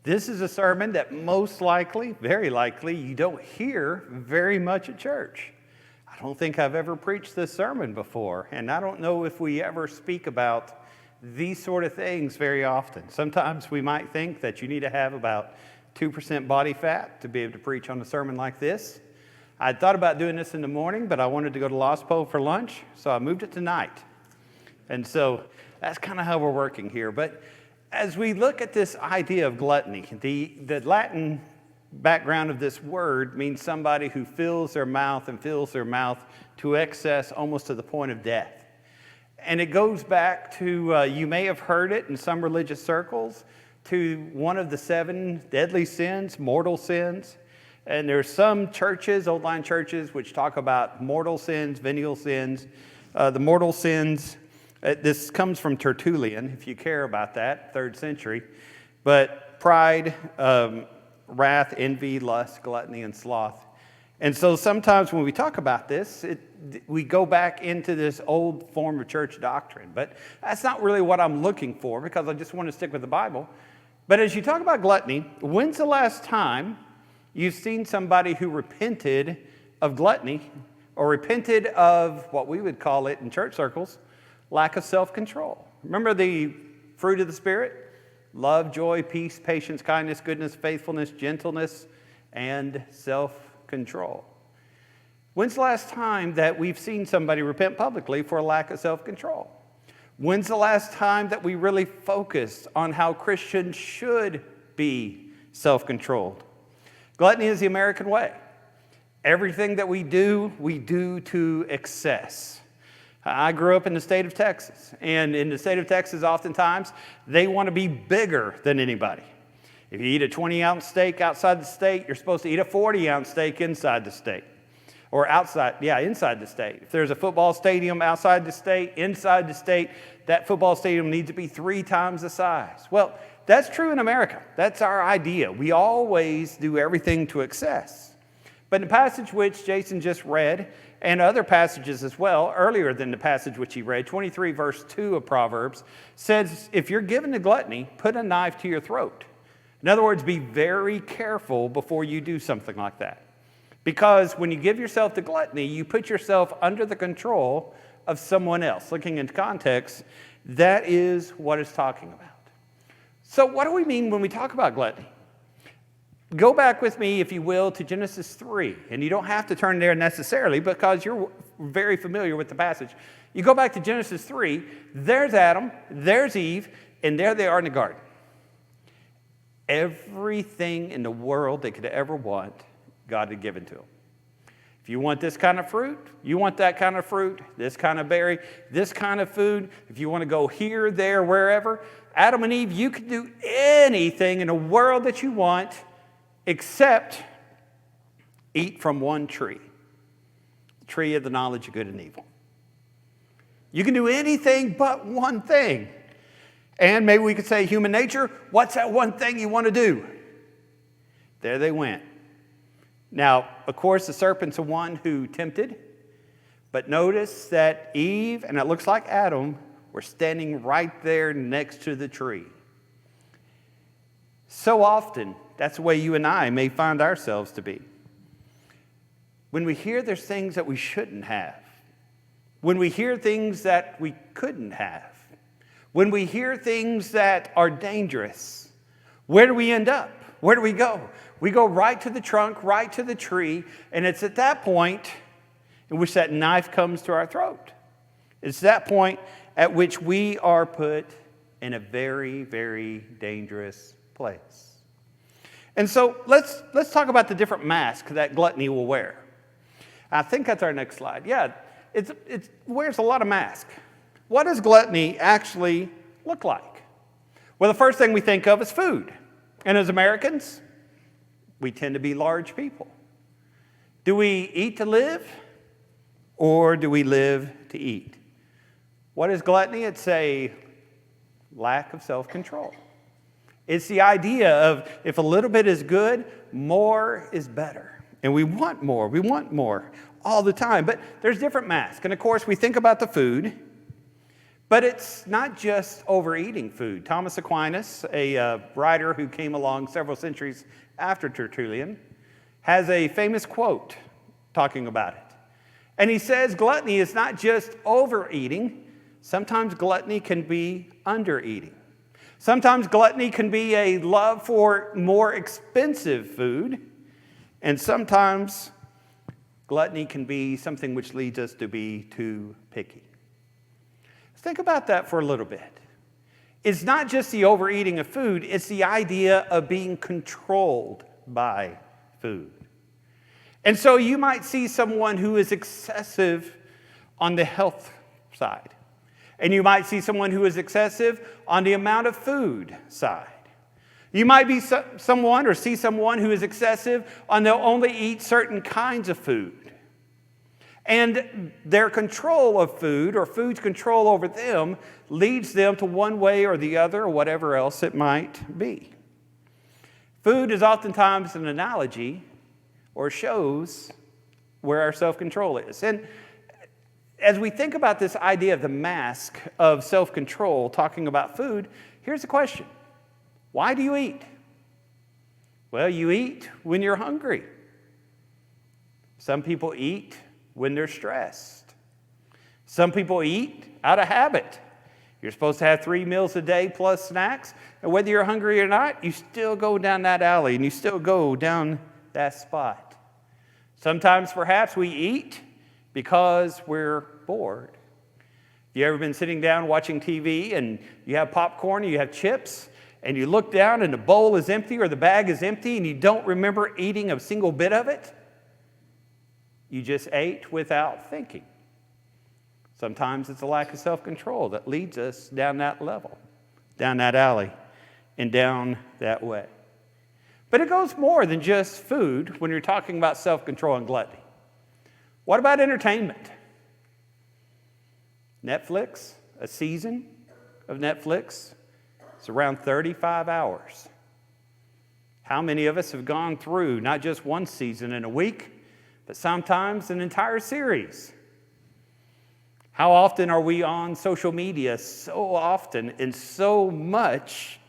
This is a sermon that most likely, very likely, you don't hear very much at church. I don't think I've ever preached this sermon before, and I don't know if we ever speak about these sort of things very often. Sometimes we might think that you need to have about 2% body fat to be able to preach on a sermon like this. I thought about doing this in the morning, but I wanted to go to Lost Pole for lunch, so I moved it to night. And so that's kind of how we're working here. But as we look at this idea of gluttony, the Latin background of this word means somebody who fills their mouth to excess, almost to the point of death. And it goes back to, you may have heard it in some religious circles, to one of the 7 deadly sins, mortal sins. And there's some churches, old line churches, which talk about mortal sins, venial sins. The mortal sins, this comes from Tertullian, if you care about that, 3rd century. But pride, wrath, envy, lust, gluttony, and sloth. And so sometimes when we talk about this, we go back into this old form of church doctrine. But that's not really what I'm looking for, because I just want to stick with the Bible. But as you talk about gluttony, when's the last time you've seen somebody who repented of gluttony, or repented of what we would call it in church circles, lack of self-control? Remember the fruit of the Spirit? Love, joy, peace, patience, kindness, goodness, faithfulness, gentleness, and self-control. When's the last time that we've seen somebody repent publicly for a lack of self-control? When's the last time that we really focused on how Christians should be self-controlled? Gluttony is the American way. Everything that we do to excess. I grew up in the state of Texas, and in the state of Texas, oftentimes, they want to be bigger than anybody. If you eat a 20-ounce steak outside the state, you're supposed to eat a 40-ounce steak inside the state. Or inside the state. If there's a football stadium outside the state, inside the state, that football stadium needs to be 3 times the size. Well, that's true in America. That's our idea. We always do everything to excess. But in the passage which Jason just read, and other passages as well, earlier than the passage which he read, 23 verse 2 of Proverbs, says, if you're given to gluttony, put a knife to your throat. In other words, be very careful before you do something like that. Because when you give yourself to gluttony, you put yourself under the control of someone else. Looking into context, that is what it's talking about. So what do we mean when we talk about gluttony? Go back with me, if you will, to Genesis 3. And you don't have to turn there necessarily because you're very familiar with the passage. You go back to Genesis 3, there's Adam, there's Eve, and there they are in the garden. Everything in the world they could ever want, God had given to them. If you want this kind of fruit, you want that kind of fruit, this kind of berry, this kind of food, if you want to go here, there, wherever, Adam and Eve, you can do anything in the world that you want except eat from one tree, the tree of the knowledge of good and evil. You can do anything but one thing. And maybe we could say human nature, what's that one thing you want to do? There they went. Now, of course, the serpent's the one who tempted, but notice that Eve, and it looks like Adam, were standing right there next to the tree. So often, that's the way you and I may find ourselves to be. When we hear there's things that we shouldn't have, when we hear things that we couldn't have, when we hear things that are dangerous, where do we end up? Where do we go? We go right to the trunk, right to the tree, and it's at that point in which that knife comes to our throat. It's that point at which we are put in a very, very dangerous place. And so let's talk about the different masks that gluttony will wear. I think that's our next slide. Yeah, it wears a lot of masks. What does gluttony actually look like? Well, the first thing we think of is food. And as Americans, we tend to be large people. Do we eat to live, or do we live to eat? What is gluttony? It's a lack of self-control. It's the idea of if a little bit is good, more is better. And we want more all the time. But there's different masks. And of course, we think about the food, But it's not just overeating food. Thomas Aquinas, a writer who came along several centuries after Tertullian, has a famous quote talking about it. And he says, gluttony is not just overeating. Sometimes gluttony can be undereating. Sometimes gluttony can be a love for more expensive food. And sometimes gluttony can be something which leads us to be too picky. Think about that for a little bit. It's not just the overeating of food, it's the idea of being controlled by food. And so you might see someone who is excessive on the health side. And you might see someone who is excessive on the amount of food side. You might be someone or see someone who is excessive on they'll only eat certain kinds of food. And their control of food or food's control over them leads them to one way or the other or whatever else it might be. Food is oftentimes an analogy or shows where our self-control is. And as we think about this idea of the mask of self-control, talking about food, here's the question. Why do you eat? Well, you eat when you're hungry. Some people eat when they're stressed. Some people eat out of habit. You're supposed to have 3 meals a day plus snacks, and whether you're hungry or not, you still go down that alley and you still go down that spot. Sometimes perhaps we eat because we're bored. You ever been sitting down watching TV and you have popcorn and you have chips and you look down and the bowl is empty or the bag is empty and you don't remember eating a single bit of it? You just ate without thinking. Sometimes it's a lack of self-control that leads us down that level, down that alley, and down that way. But it goes more than just food when you're talking about self-control and gluttony. What about entertainment? Netflix, a season of Netflix, it's around 35 hours. How many of us have gone through not just one season in a week, but sometimes an entire series? How often are we on social media? So often and so much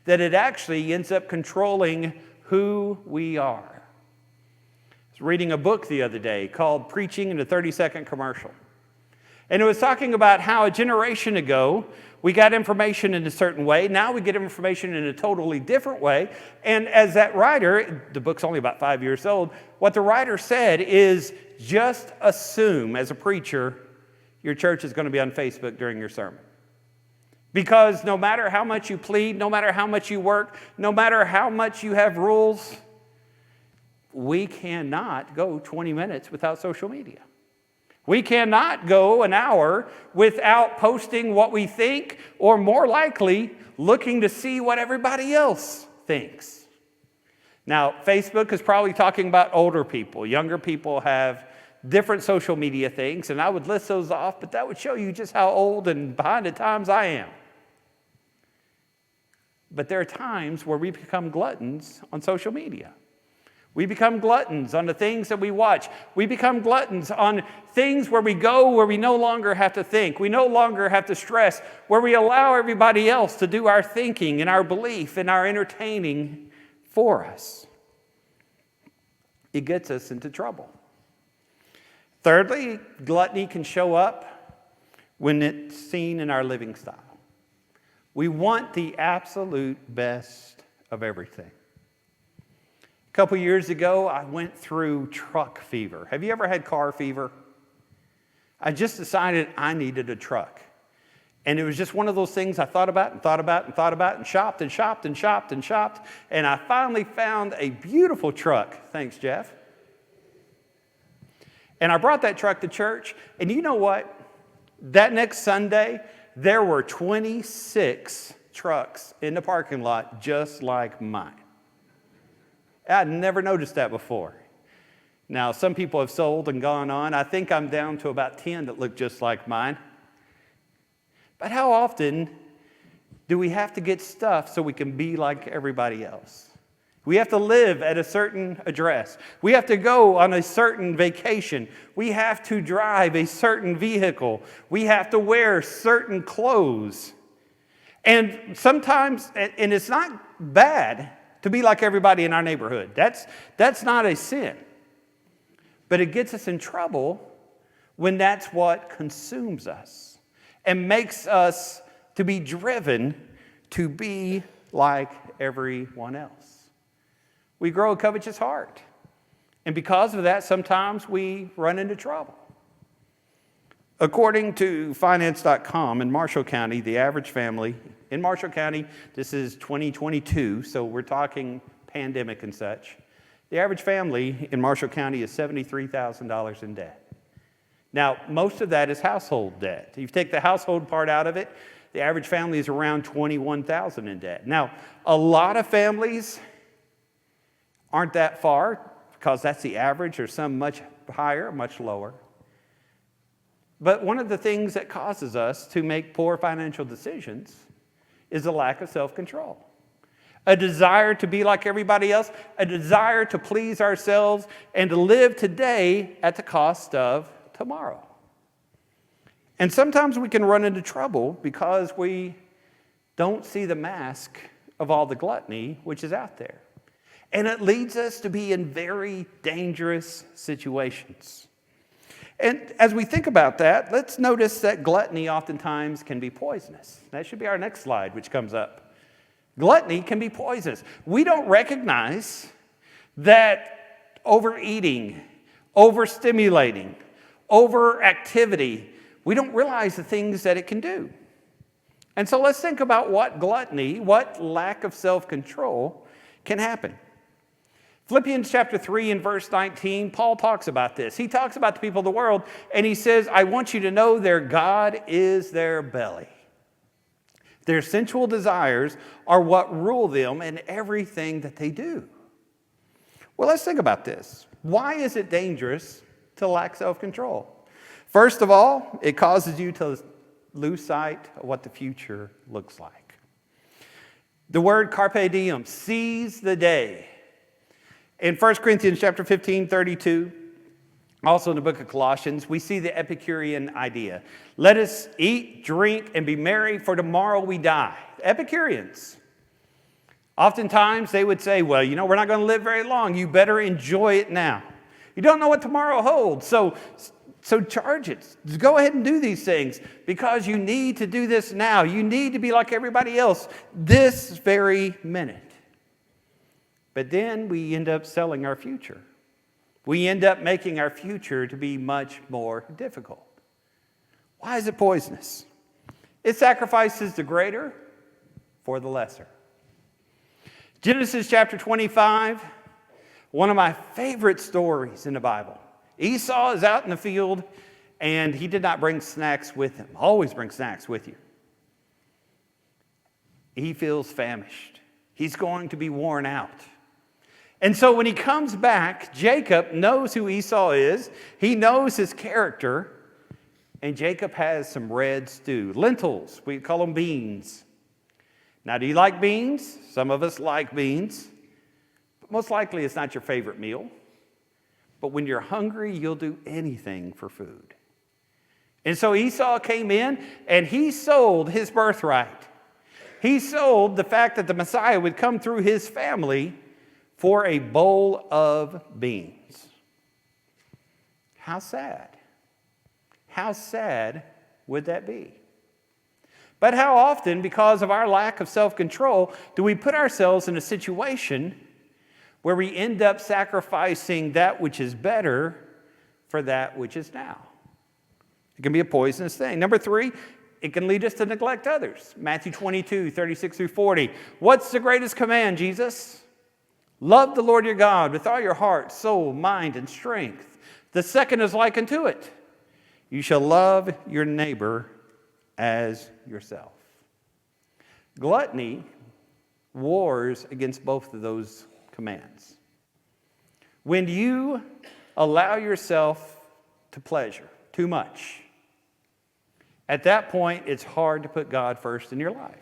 that it actually ends up controlling who we are. I was reading a book the other day called Preaching in a 30-Second Commercial. And it was talking about how a generation ago, we got information in a certain way. Now we get information in a totally different way. And as that writer, the book's only about 5 years old, what the writer said is just assume as a preacher, your church is going to be on Facebook during your sermon. Because no matter how much you plead, no matter how much you work, no matter how much you have rules, we cannot go 20 minutes without social media. We cannot go an hour without posting what we think, or more likely, looking to see what everybody else thinks. Now, Facebook is probably talking about older people. Younger people have different social media things, and I would list those off, but that would show you just how old and behind the times I am. But there are times where we become gluttons on social media. We become gluttons on the things that we watch. We become gluttons on things where we go where we no longer have to think. We no longer have to stress, where we allow everybody else to do our thinking and our belief and our entertaining for us. It gets us into trouble. Thirdly, gluttony can show up when it's seen in our living style. We want the absolute best of everything. A couple years ago, I went through truck fever. Have you ever had car fever? I just decided I needed a truck. And it was just one of those things I thought about and thought about and thought about and shopped and shopped and shopped and shopped. And I finally found a beautiful truck. Thanks, Jeff. And I brought that truck to church. And you know what? That next Sunday, there were 26 trucks in the parking lot just like mine. I'd never noticed that before. Now, some people have sold and gone on. I think I'm down to about 10 that look just like mine. But how often do we have to get stuff so we can be like everybody else? We have to live at a certain address. We have to go on a certain vacation. We have to drive a certain vehicle. We have to wear certain clothes. And sometimes, and it's not bad to be like everybody in our neighborhood. That's not a sin. But it gets us in trouble when that's what consumes us and makes us to be driven to be like everyone else. We grow a covetous heart. And because of that, sometimes we run into trouble. According to finance.com, in Marshall County, the average family in Marshall County, this is 2022, so we're talking pandemic and such. The average family in Marshall County is $73,000 in debt. Now, most of that is household debt. If you take the household part out of it, the average family is around $21,000 in debt. Now, a lot of families aren't that far because that's the average, or some much higher, much lower. But one of the things that causes us to make poor financial decisions is a lack of self-control. A desire to be like everybody else, a desire to please ourselves and to live today at the cost of tomorrow. And sometimes we can run into trouble because we don't see the mask of all the gluttony which is out there. And it leads us to be in very dangerous situations. And as we think about that, let's notice that gluttony oftentimes can be poisonous. That should be our next slide, which comes up. Gluttony can be poisonous. We don't recognize that overeating, overstimulating, overactivity, we don't realize the things that it can do. And so let's think about what gluttony, what lack of self-control can happen. Philippians chapter 3 and verse 19, Paul talks about this. He talks about the people of the world, and he says, I want you to know their God is their belly. Their sensual desires are what rule them in everything that they do. Well, let's think about this. Why is it dangerous to lack self-control? First of all, it causes you to lose sight of what the future looks like. The word carpe diem, seize the day. In 1 Corinthians chapter 15, 32, also in the book of Colossians, we see the Epicurean idea. Let us eat, drink, and be merry, for tomorrow we die. Epicureans. Oftentimes they would say, well, we're not going to live very long. You better enjoy it now. You don't know what tomorrow holds, so charge it. Just go ahead and do these things because you need to do this now. You need to be like everybody else this very minute. But then we end up selling our future. We end up making our future to be much more difficult. Why is it poisonous? It sacrifices the greater for the lesser. Genesis chapter 25, one of my favorite stories in the Bible. Esau is out in the field, and he did not bring snacks with him. Always bring snacks with you. He feels famished. He's going to be worn out. And so when he comes back, Jacob knows who Esau is. He knows his character. And Jacob has some red stew. Lentils, we call them beans. Now, do you like beans? Some of us like beans. But most likely it's not your favorite meal. But when you're hungry, you'll do anything for food. And so Esau came in and he sold his birthright. He sold the fact that the Messiah would come through his family for a bowl of beans. How sad. How sad would that be? But how often, because of our lack of self-control, do we put ourselves in a situation where we end up sacrificing that which is better for that which is now? It can be a poisonous thing. Number 3, it can lead us to neglect others. Matthew 22, 36 through 40. What's the greatest command, Jesus? Love the Lord your God with all your heart, soul, mind, and strength. The second is like unto it. You shall love your neighbor as yourself. Gluttony wars against both of those commands. When you allow yourself to pleasure too much, at that point, it's hard to put God first in your life.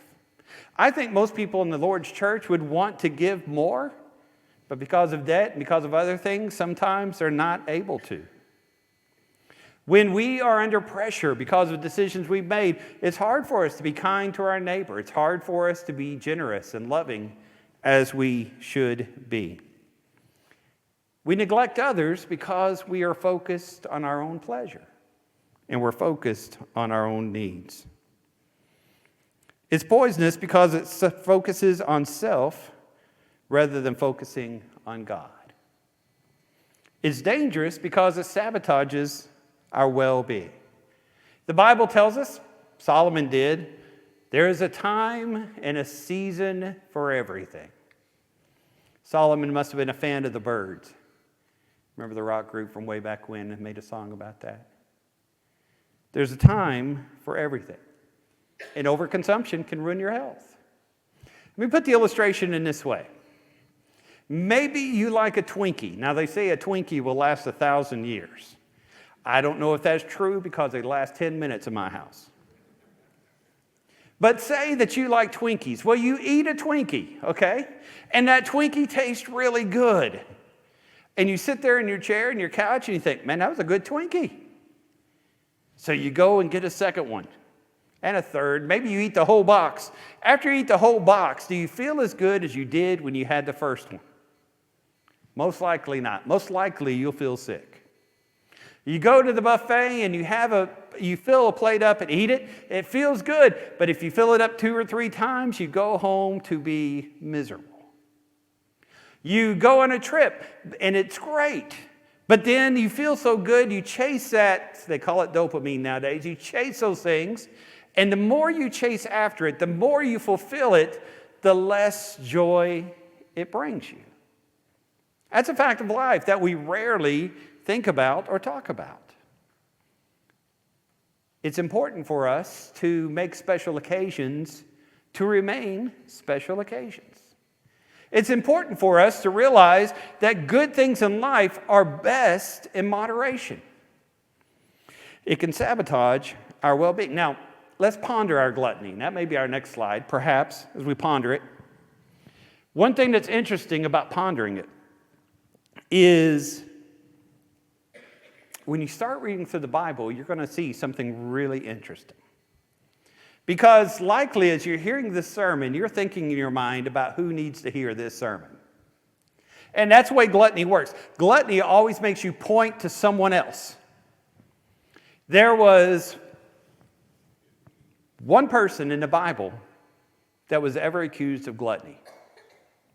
I think most people in the Lord's church would want to give more, But because of debt and because of other things, sometimes they're not able to. When we are under pressure because of decisions we've made, it's hard for us to be kind to our neighbor. It's hard for us to be generous and loving as we should be. We neglect others because we are focused on our own pleasure and we're focused on our own needs. It's poisonous because it focuses on self rather than focusing on God. It's dangerous because it sabotages our well-being. The Bible tells us, Solomon did, there is a time and a season for everything. Solomon must have been a fan of the Byrds. Remember the rock group from way back when and made a song about that? There's a time for everything. And overconsumption can ruin your health. Let me put the illustration in this way. Maybe you like a Twinkie. Now they say a Twinkie will last 1,000 years. I don't know if that's true because they last 10 minutes in my house. But say that you like Twinkies. Well, you eat a Twinkie, okay? And that Twinkie tastes really good. And you sit there in your chair and your couch and you think, man, that was a good Twinkie. So you go and get a second one and a third. Maybe you eat the whole box. After you eat the whole box, do you feel as good as you did when you had the first one? Most likely not. Most likely you'll feel sick. You go to the buffet and you fill a plate up and eat it. It feels good, but if you fill it up 2 or 3 times, you go home to be miserable. You go on a trip and it's great, but then you feel so good, you chase that, they call it dopamine nowadays, you chase those things, and the more you chase after it, the more you fulfill it, the less joy it brings you. That's a fact of life that we rarely think about or talk about. It's important for us to make special occasions to remain special occasions. It's important for us to realize that good things in life are best in moderation. It can sabotage our well-being. Now, let's ponder our gluttony. That may be our next slide, perhaps, as we ponder it. One thing that's interesting about pondering it is when you start reading through the Bible, you're going to see something really interesting. Because likely as you're hearing this sermon, you're thinking in your mind about who needs to hear this sermon. And that's the way gluttony works. Gluttony always makes you point to someone else. There was one person in the Bible that was ever accused of gluttony.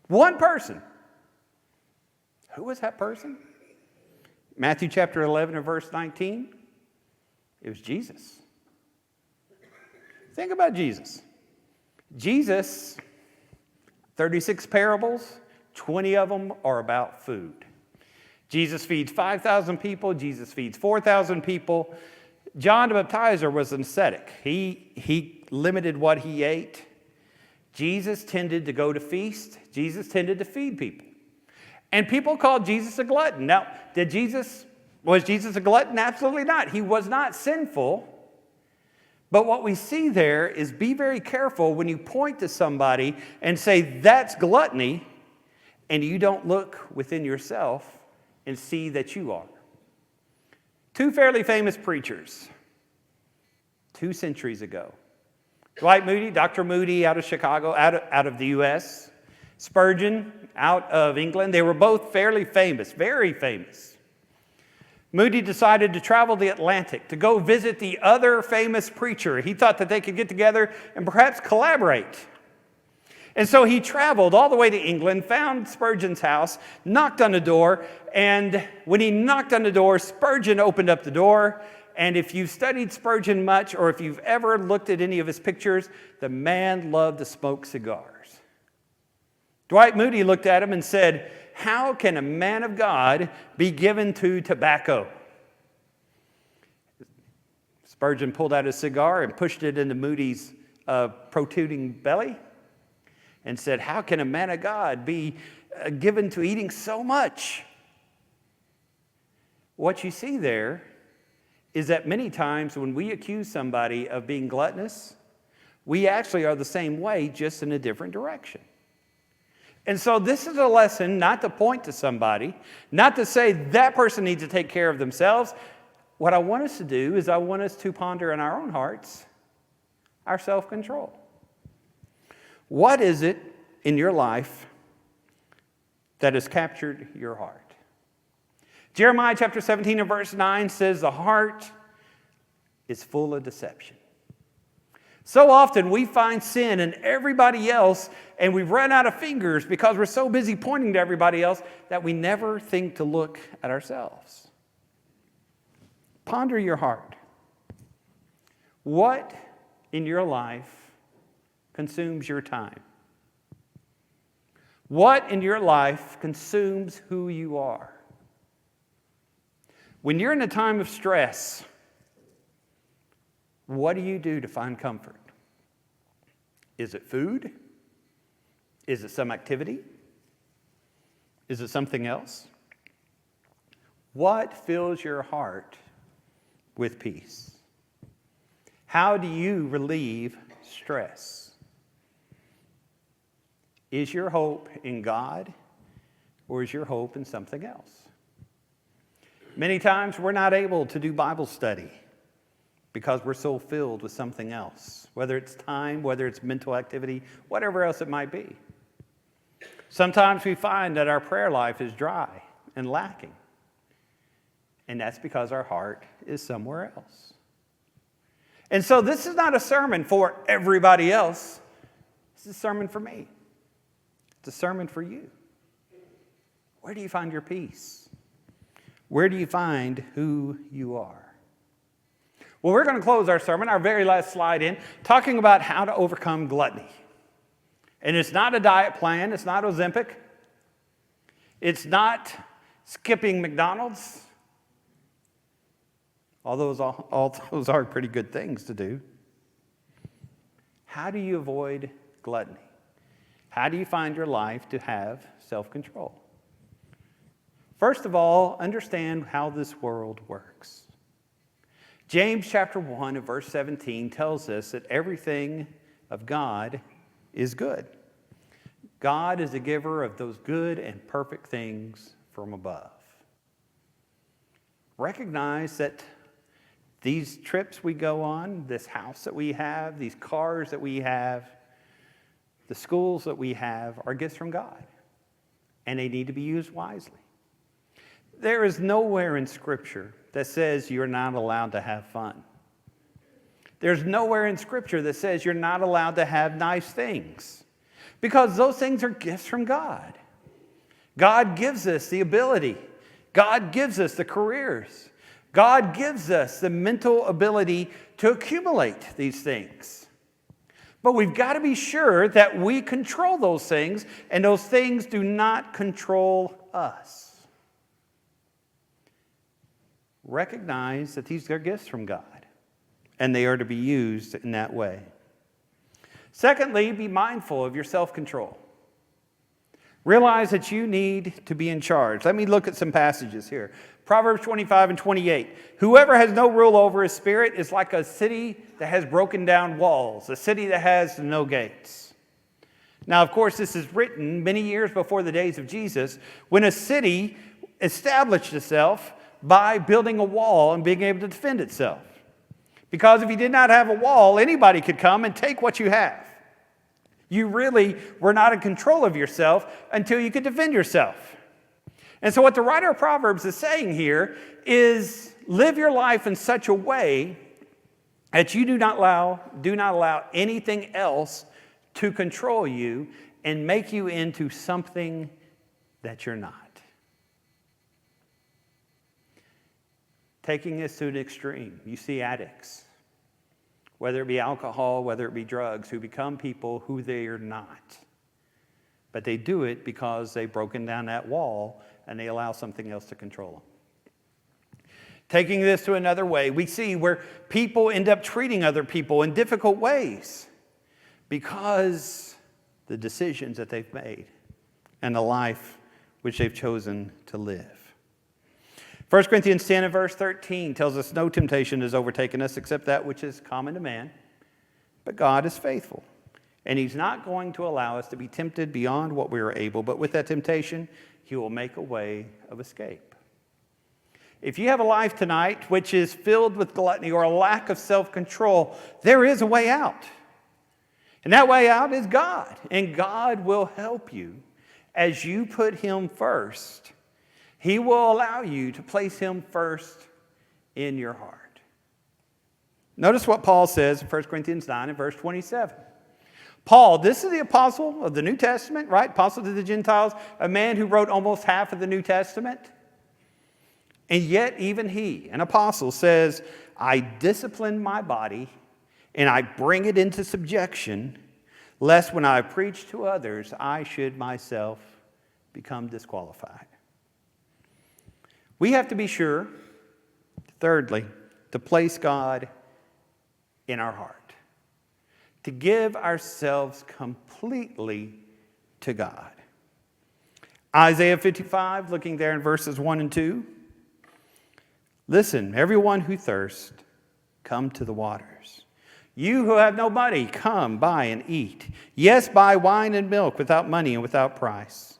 One person. Who was that person? Matthew chapter 11 and verse 19. It was Jesus. Think about Jesus. Jesus, 36 parables, 20 of them are about food. Jesus feeds 5,000 people. Jesus feeds 4,000 people. John the Baptizer was an ascetic. He limited what he ate. Jesus tended to go to feast. Jesus tended to feed people. And people called Jesus a glutton. Now, was Jesus a glutton? Absolutely not. He was not sinful. But what we see there is be very careful when you point to somebody and say, that's gluttony, and you don't look within yourself and see that you are. 2 fairly famous preachers 2 centuries ago. Dwight Moody, Dr. Moody out of Chicago, out of the U.S., Spurgeon out of England. They were both fairly famous, very famous. Moody decided to travel the Atlantic to go visit the other famous preacher. He thought that they could get together and perhaps collaborate. And so he traveled all the way to England, found Spurgeon's house, knocked on the door, and when he knocked on the door, Spurgeon opened up the door. And if you've studied Spurgeon much, or if you've ever looked at any of his pictures, the man loved to smoke cigars. Dwight Moody looked at him and said, how can a man of God be given to tobacco? Spurgeon pulled out his cigar and pushed it into Moody's protruding belly and said, how can a man of God be given to eating so much? What you see there is that many times when we accuse somebody of being gluttonous, we actually are the same way, just in a different direction. And so this is a lesson not to point to somebody, not to say that person needs to take care of themselves. What I want us to do is I want us to ponder in our own hearts our self-control. What is it in your life that has captured your heart? Jeremiah chapter 17 and verse 9 says, the heart is full of deception. So often we find sin in everybody else and we run out of fingers because we're so busy pointing to everybody else that we never think to look at ourselves. Ponder your heart. What in your life consumes your time? What in your life consumes who you are? When you're in a time of stress, what do you do to find comfort? Is it food? Is it some activity? Is it something else? What fills your heart with peace? How do you relieve stress? Is your hope in God or is your hope in something else? Many times we're not able to do Bible study because we're so filled with something else, whether it's time, whether it's mental activity, whatever else it might be. Sometimes we find that our prayer life is dry and lacking, and that's because our heart is somewhere else. And so this is not a sermon for everybody else. This is a sermon for me. It's a sermon for you. Where do you find your peace? Where do you find who you are? Well, we're going to close our sermon, our very last slide in, talking about how to overcome gluttony. And it's not a diet plan. It's not Ozempic. It's not skipping McDonald's. Although all those are pretty good things to do. How do you avoid gluttony? How do you find your life to have self-control? First of all, understand how this world works. James chapter 1 and verse 17 tells us that everything of God is good. God is a giver of those good and perfect things from above. Recognize that these trips we go on, this house that we have, these cars that we have, the schools that we have are gifts from God, and they need to be used wisely. There is nowhere in Scripture that says you're not allowed to have fun. There's nowhere in Scripture that says you're not allowed to have nice things, because those things are gifts from God. God gives us the ability. God gives us the careers. God gives us the mental ability to accumulate these things. But we've got to be sure that we control those things, and those things do not control us. Recognize that these are gifts from God, and they are to be used in that way. Secondly, be mindful of your self-control. Realize that you need to be in charge. Let me look at some passages here. Proverbs 25 and 28. Whoever has no rule over his spirit is like a city that has broken down walls, a city that has no gates. Now, of course, this is written many years before the days of Jesus, when a city established itself by building a wall and being able to defend itself. Because if you did not have a wall, anybody could come and take what you have. You really were not in control of yourself until you could defend yourself. And so what the writer of Proverbs is saying here is live your life in such a way that you do not allow anything else to control you and make you into something that you're not. Taking this to an extreme, you see addicts, whether it be alcohol, whether it be drugs, who become people who they are not. But they do it because they've broken down that wall and they allow something else to control them. Taking this to another way, we see where people end up treating other people in difficult ways because the decisions that they've made and the life which they've chosen to live. 1 Corinthians 10 and verse 13 tells us no temptation has overtaken us except that which is common to man, but God is faithful. And he's not going to allow us to be tempted beyond what we are able, but with that temptation, he will make a way of escape. If you have a life tonight which is filled with gluttony or a lack of self-control, there is a way out. And that way out is God. And God will help you as you put him first. He will allow you to place him first in your heart. Notice what Paul says in 1 Corinthians 9 and verse 27. Paul, this is the apostle of the New Testament, right? Apostle to the Gentiles, a man who wrote almost half of the New Testament. And yet even he, an apostle, says, I discipline my body and I bring it into subjection, lest when I preach to others, I should myself become disqualified. We have to be sure, thirdly, to place God in our heart, to give ourselves completely to God. Isaiah 55, looking there in verses 1 and 2. Listen, everyone who thirsts, come to the waters. You who have no money, come, buy and eat. Yes, buy wine and milk without money and without price.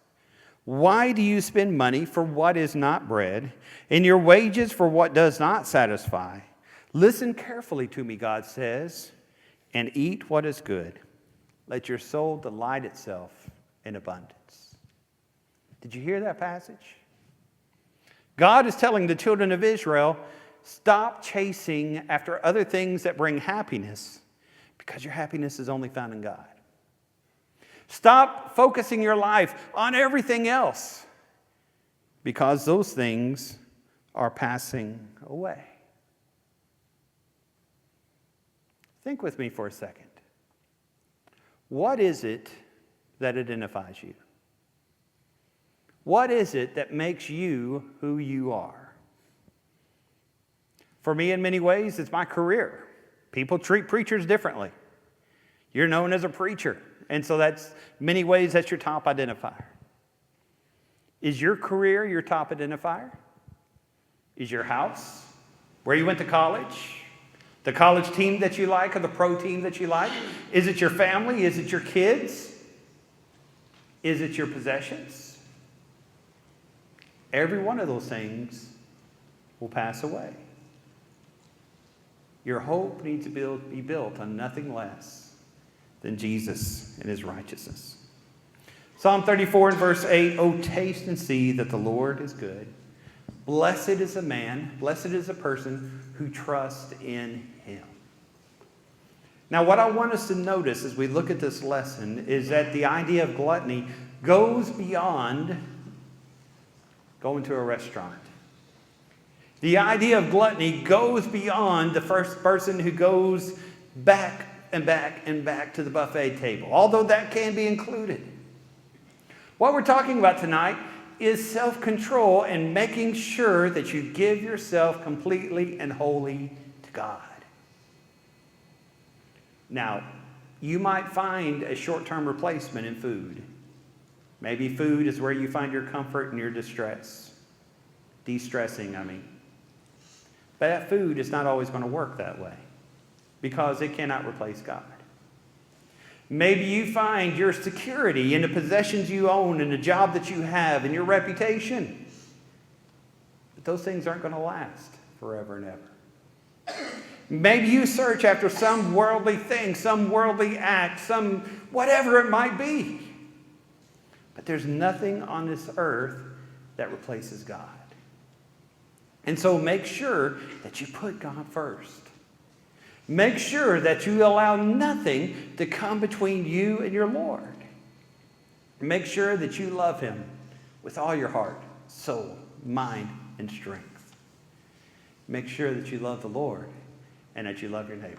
Why do you spend money for what is not bread, and your wages for what does not satisfy? Listen carefully to me, God says, and eat what is good. Let your soul delight itself in abundance. Did you hear that passage? God is telling the children of Israel, stop chasing after other things that bring happiness, because your happiness is only found in God. Stop focusing your life on everything else, because those things are passing away. Think with me for a second. What is it that identifies you? What is it that makes you who you are? For me, in many ways, it's my career. People treat preachers differently. You're known as a preacher, and so that's many ways that's your top identifier. Is your career your top identifier? Is your house, where you went to college, the college team that you like or the pro team that you like? Is it your family? Is it your kids? Is it your possessions? Every one of those things will pass away. Your hope needs to be built on nothing less than Jesus and his righteousness. Psalm 34 and verse 8, oh, taste and see that the Lord is good. Blessed is a man, blessed is a person who trusts in him. Now, what I want us to notice as we look at this lesson is that the idea of gluttony goes beyond going to a restaurant. The idea of gluttony goes beyond the first person who goes back and back and back to the buffet table, although that can be included. What we're talking about tonight is self-control and making sure that you give yourself completely and wholly to God. Now, you might find a short-term replacement in food. Maybe food is where you find your comfort and your distress. De-stressing, I mean. But that food is not always going to work that way, because it cannot replace God. Maybe you find your security in the possessions you own and the job that you have and your reputation. But those things aren't going to last forever and ever. Maybe you search after some worldly thing, some worldly act, some whatever it might be. But there's nothing on this earth that replaces God. And so make sure that you put God first. Make sure that you allow nothing to come between you and your Lord. Make sure that you love him with all your heart, soul, mind, and strength. Make sure that you love the Lord and that you love your neighbor.